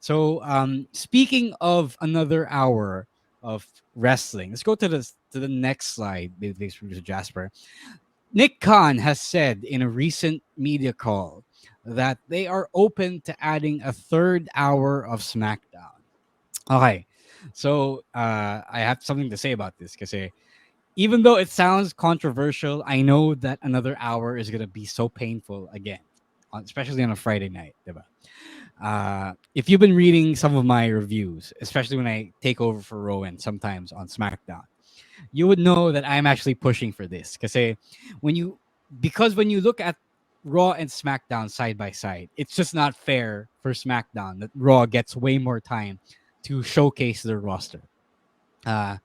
So, speaking of another hour of wrestling, let's go to the next slide. Thanks, producer Jasper. Nick Khan has said in a recent media call that they are open to adding a third hour of SmackDown. Okay, so I have something to say about this because even though it sounds controversial, I know that another hour is gonna be so painful again, especially on a Friday night, diba? If you've been reading some of my reviews, especially when I take over for Rowan sometimes on SmackDown, you would know that I'm actually pushing for this. When you when you look at Raw and SmackDown side by side, it's just not fair for SmackDown that Raw gets way more time to showcase their roster. Uh,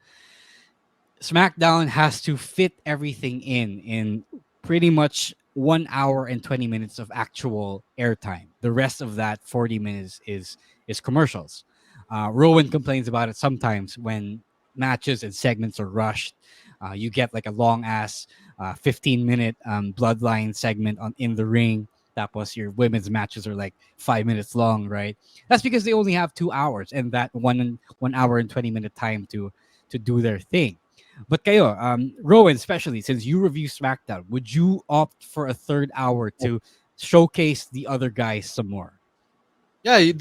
SmackDown has to fit everything in pretty much 1 hour and 20 minutes of actual airtime. The rest of that 40 minutes is commercials. Rowan complains about it sometimes when matches and segments are rushed. You get like a long ass 15-minute bloodline segment on in the ring. Tapos your women's matches are like 5 minutes long, right? That's because they only have 2 hours and that 1 hour and 20 minute time to do their thing. But kayo, Rowan, especially since you review SmackDown, would you opt for a third hour to showcase the other guys some more? Yeah,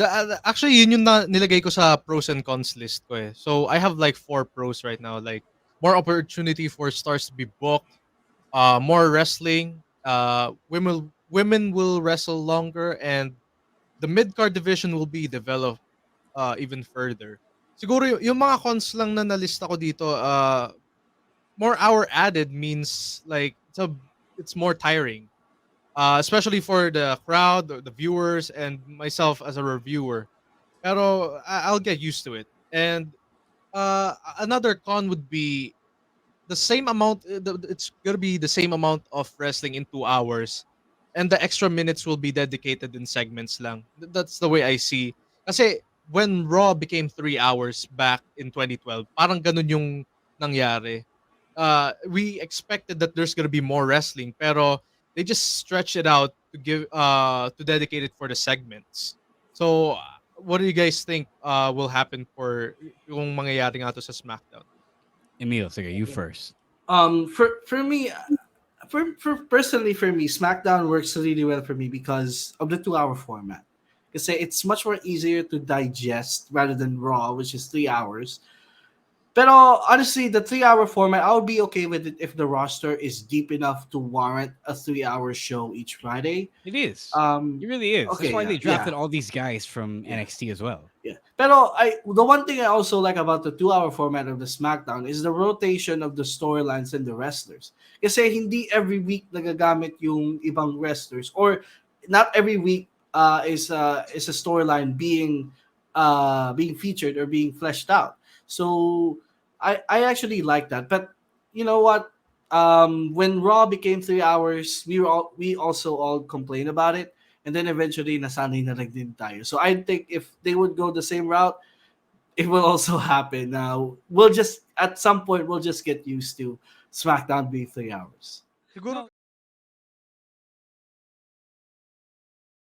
actually yun yung nilagay ko sa pros and cons list ko eh. So I have like four pros right now, like more opportunity for stars to be booked, more wrestling, women will wrestle longer, and the mid card division will be developed even further. Siguro yung mga cons lang na nalista ko dito, more hour added means like it's more tiring, especially for the crowd, the viewers, and myself as a reviewer. Pero I'll get used to it. And another con would be the same amount. It's gonna be the same amount of wrestling in 2 hours, and the extra minutes will be dedicated in segments lang. That's the way I see. Kasi when Raw became 3 hours back in 2012, parang ganun yung nangyari. We expected that there's gonna be more wrestling, pero they just stretch it out to give to dedicate it for the segments. So, what do you guys think will happen for yung mangyayari nga to sa SmackDown? Emil, sige, you first. For me, for personally for me, SmackDown works really well for me because of the 2 hour format. Because it's much more easier to digest rather than Raw, which is 3 hours. Pero honestly, the 3 hour format, I would be okay with it if the roster is deep enough to warrant a 3 hour show each Friday. It is. It Um, really is. That's okay, why yeah, they yeah, drafted all these guys from yeah. NXT as well. Yeah. Pero the one thing I also like about the 2 hour format of the SmackDown is the rotation of the storylines and the wrestlers. Kasi hindi every week nagagamit yung ibang wrestlers, or not every week is a storyline being featured or being fleshed out. So I actually like that. But you know what? When Raw became 3 hours, we also all complained about it, and then eventually nasanay na lang din tayo. So I think if they would go the same route, it will also happen. Now we'll just at some point we'll just get used to SmackDown being 3 hours. Siguro No,